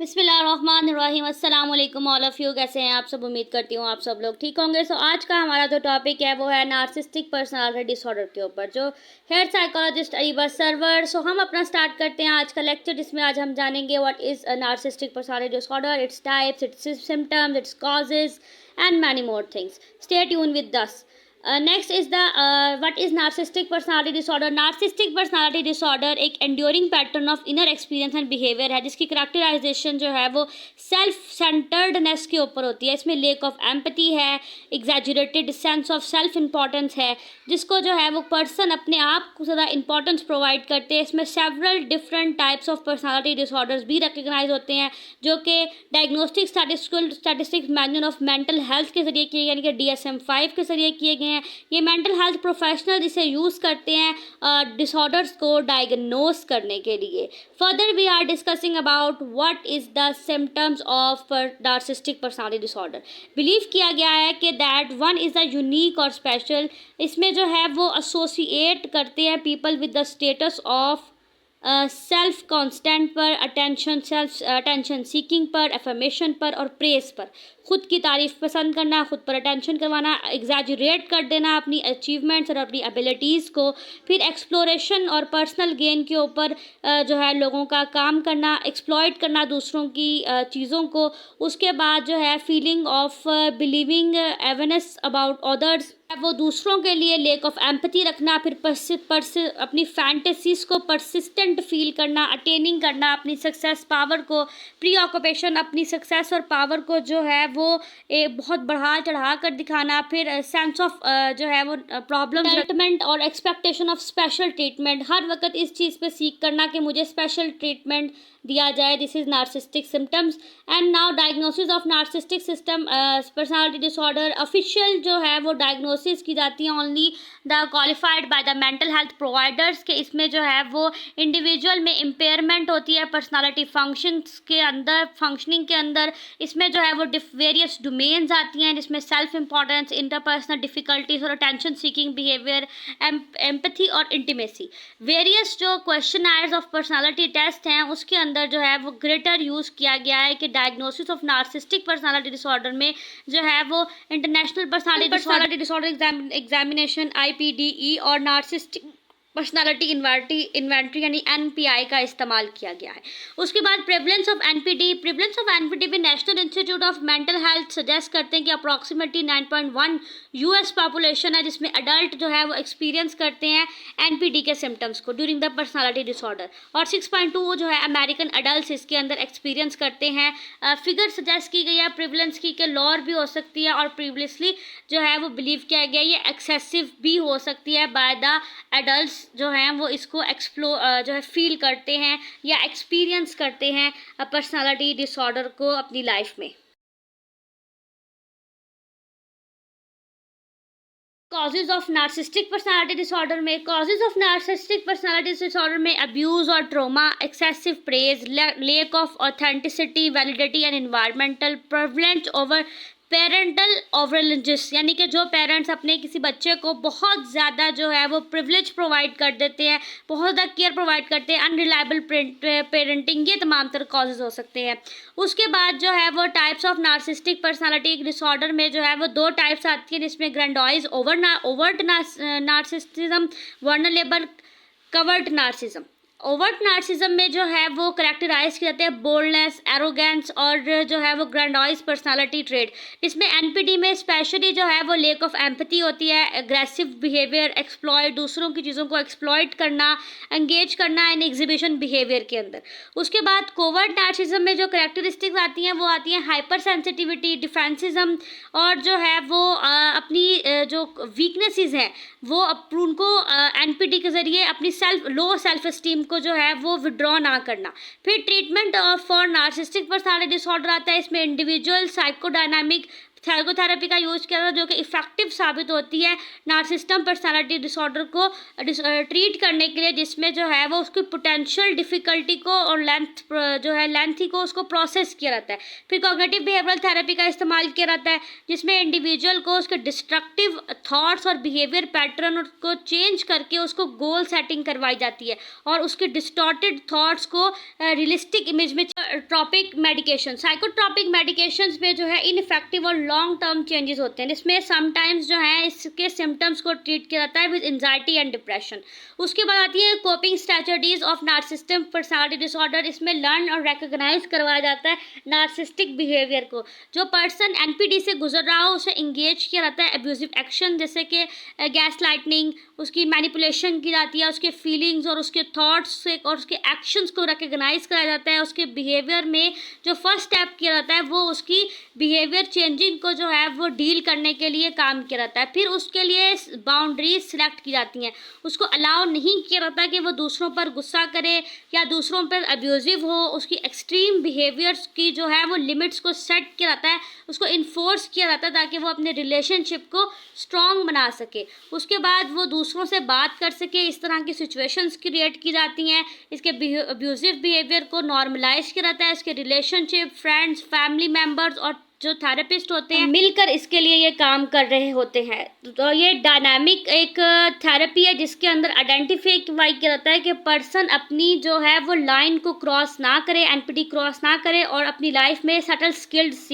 बिस्मिल्लाहिर्रहमानिर्रहीम। अस्सलाम वालेकुम ऑल ऑफ़ यू। कैसे हैं आप सब? उम्मीद करती हूँ आप सब लोग ठीक होंगे। सो आज का हमारा जो टॉपिक है वो है नार्सिसिस्टिक पर्सनालिटी डिसऑर्डर के ऊपर, जो हेड साइकोलॉजिस्ट अरीबा सरवर। सो हम अपना स्टार्ट करते हैं आज का लेक्चर, जिसमें आज हम जानेंगे what is a narcissistic personality disorder, its types, its symptoms, its causes and many more things. Stay tune with us. Next is the what is narcissistic personality disorder. Narcissistic personality disorder एक enduring pattern of inner experience and behaviour है, जिसकी characterisation जो है वो self centredness के ऊपर होती है। इसमें लेक ऑफ एम्पैथी है, एग्जैजुरेटेड सेंस ऑफ सेल्फ इंपॉर्टेंस है, जिसको जो है वो पर्सन अपने आप को ज़्यादा इंपॉर्टेंस प्रोवाइड करते हैं। इसमें several different types of personality disorders भी रिकग्नाइज होते हैं, जो कि diagnostic statistics manual of mental health के जरिए किए गए, यानी कि DSM-5 के जरिए किए गए हैं। ये मेंटल हेल्थ प्रोफेशनल इसे यूज़ करते हैं डिसऑर्डर्स को डायग्नोस करने के लिए। Further we are discussing about what is the symptoms of narcissistic personality disorder. Believe किया गया है कि that one is the unique और स्पेशल। इसमें जो है वो एसोसिएट करते हैं people with the status of self constant पर, अटेंशन सीकिंग पर, एफर्मेशन पर और प्रेस पर। खुद की तारीफ पसंद करना, खुद पर अटेंशन करवाना, एग्जैजुरेट कर देना अपनी अचीवमेंट्स और अपनी एबिलिटीज़ को। फिर एक्सप्लोरेशन और पर्सनल गेन के ऊपर जो है लोगों का काम करना, एक्सप्लॉइट करना दूसरों की चीज़ों को। उसके बाद जो है feeling of believing awareness about others, वो दूसरों के लिए लेक ऑफ एम्पैथी रखना। फिर अपनी फैंटेसीज़ को परसिस्टेंट फील करना, अटेनिंग करना अपनी सक्सेस पावर को, प्री ऑक्यूपेशन अपनी सक्सेस और पावर को जो है वो बहुत बढ़ा चढ़ा कर दिखाना। फिर सेंस ऑफ जो है वो प्रॉब्लम ट्रीटमेंट और एक्सपेक्टेशन ऑफ स्पेशल ट्रीटमेंट, हर वक्त इस चीज़ पे सीख करना कि मुझे स्पेशल ट्रीटमेंट दिया जाए। This is narcissistic symptoms. And now diagnosis of narcissistic system personality disorder. Official जो है वो डायग्नोसिस की जाती है only the qualified by the mental health providers के। इसमें जो है वो इंडिविजुअल में इम्पेयरमेंट होती है पर्सनालिटी फंक्शंस के अंदर, फंक्शनिंग के अंदर। इसमें जो है वो वेरियस डोमेन्स आती हैं, जिसमें सेल्फ इंपॉर्टेंस, इंटरपर्सनल डिफ़िकल्टीज और अटेंशन सीकिंग बिहेवियर, एम्पैथी और इंटीमेसी। वेरियस जो क्वेश्चनर्स ऑफ पर्सनालिटी टेस्ट हैं उसके अंदर जो है वो ग्रेटर यूज़ किया गया है कि diagnosis of narcissistic personality disorder में जो है वो international personality disorder examination IPDE और नार्सिसिस्टिक पर्सनालिटी इन्वेंट्री यानी NPI का इस्तेमाल किया गया है। उसके बाद प्रेवलेंस ऑफ NPD भी national institute of mental health suggest करते हैं कि अप्रॉक्सीमेटली 9.1 US पॉपुलेशन है, जिसमें अडल्ट जो है वो एक्सपीरियंस करते हैं NPD के सिम्टम्स को ड्यूरिंग द पर्सनालिटी डिसऑर्डर, और 6.2 जो है अमेरिकन अडल्ट इसके अंदर एक्सपीरियंस करते हैं। फिगर सजेस्ट की गई है प्रिवलेंस की कि लोअर भी हो सकती है, और प्रीवियसली जो है वो बिलीव किया गया ये एक्सेसिव भी हो सकती है बाय द एडल्ट्स जो हैं वो इसको जो है फील करते हैं या एक्सपीरियंस करते हैं पर्सनालिटी डिसऑर्डर को अपनी लाइफ में। Causes of narcissistic personality disorder में अब्यूज़ और trauma, excessive praise, lack of authenticity, validity and environmental, prevalent over parental ओवरलिजेस, यानी कि जो पेरेंट्स अपने किसी बच्चे को बहुत ज़्यादा जो है वो प्रिविलेज प्रोवाइड कर देते हैं, बहुत ज़्यादा केयर प्रोवाइड करते हैं, अनरिलायबल पेरेंटिंग, ये तमाम तरह कॉजेज हो सकते हैं। उसके बाद जो है वो types of narcissistic personality disorder में जो है वो 2 टाइप्स आती है, जिसमें grandiose overt narcissism, vulnerable covert narcissism. Overt narcissism में जो है वो करेक्टराइज किए जाते हैं बोल्डनेस, एरोगेंस और जो है वो ग्रैंडोइज पर्सनालिटी ट्रेड। इसमें NPD में स्पेशली जो है वो लेक ऑफ एम्पैथी होती है, एग्रेसिव बिहेवियर, एक्सप्लॉइट, दूसरों की चीज़ों को एक्सप्लॉइट करना, एंगेज करना इन एग्जिबिशन बिहेवियर के अंदर। उसके बाद कोवर्ट नार्सिज्म में जो करेक्टरिस्टिक्स आती हैं वो आती हैं हाइपर सेंसिटिविटी, डिफेंसिज्म, और जो है वो अपनी जो वीकनेसेस हैं वो उनको NPD के ज़रिए अपनी लो सेल्फ एस्टीम को जो है वो विड्रॉ ना करना। फिर treatment for narcissistic personality disorder आता है। इसमें इंडिविजुअल साइकोडायनामिक साइकोथेरेपी का यूज़ किया था, जो कि इफ़ेक्टिव साबित होती है नार्सिसिज्म पर्सनालिटी डिसऑर्डर को ट्रीट करने के लिए, जिसमें जो है वो उसकी पोटेंशियल डिफ़िकल्टी को और लेंथी को उसको प्रोसेस किया जाता है। फिर कॉग्निटिव बिहेवियरल थेरेपी का इस्तेमाल किया जाता है, जिसमें इंडिविजुअल को उसके डिस्ट्रक्टिव थॉट्स और बिहेवियर पैटर्न को चेंज करके उसको गोल सेटिंग करवाई जाती है और उसके डिस्टॉर्टेड थॉट्स को रियलिस्टिक इमेज में। ट्रॉपिक मेडिकेशन, साइकोट्रॉपिक मेडिकेशंस में जो है इनफेक्टिव और लॉन्ग टर्म चेंजेस होते हैं, जिसमें समटाइम्स जो है इसके सिम्टम्स को ट्रीट किया जाता है विद एंजाइटी एंड डिप्रेशन। उसके बाद आती है coping strategies of narcissism personality disorder. इसमें लर्न और रिकॉग्नाइज करवाया जाता है नार्सिसिस्टिक बिहेवियर को। जो पर्सन एनपीडी से गुजर रहा हो उसे इंगेज किया जाता है एब्यूजिव एक्शन, जैसे कि गैस लाइटनिंग, उसकी मैनिपुलेशन की जाती है, उसके फीलिंग्स और उसके थॉट्स से और उसके एक्शंस को रिकॉग्नाइज कराया जाता है। उसके बिहेवियर में जो फर्स्ट स्टेप किया जाता है वो उसकी बिहेवियर चेंजिंग को जो है वो डील करने के लिए काम किया जाता है। फिर उसके लिए बाउंड्रीज सिलेक्ट की जाती हैं, उसको अलाउ नहीं किया जाता कि वो दूसरों पर गुस्सा करे या दूसरों पर अब्यूजिव हो। उसकी एक्सट्रीम बिहेवियर्स की जो है वो लिमिट्स को सेट किया जाता है, उसको इन्फोर्स किया जाता है ताकि वो अपने रिलेशनशिप को स्ट्रॉन्ग बना सके। उसके बाद वो दूसरों से बात कर सके, इस तरह की सिचुएशंस क्रिएट की जाती हैं। इसके अब्यूजिव बिहेवियर को नॉर्मलाइज किया जाता है। इसके रिलेशनशिप, फ्रेंड्स, फैमिली मेम्बर्स और जो थेरेपिस्ट होते हैं मिलकर इसके लिए ये काम कर रहे होते हैं। तो ये डायनामिक एक थेरेपी है जिसके अंदर आइडेंटिफाई किया जाता है कि पर्सन अपनी जो है वो लाइन को क्रॉस ना करे, एनपीटी क्रॉस ना करे और अपनी लाइफ में सटल स्किल्स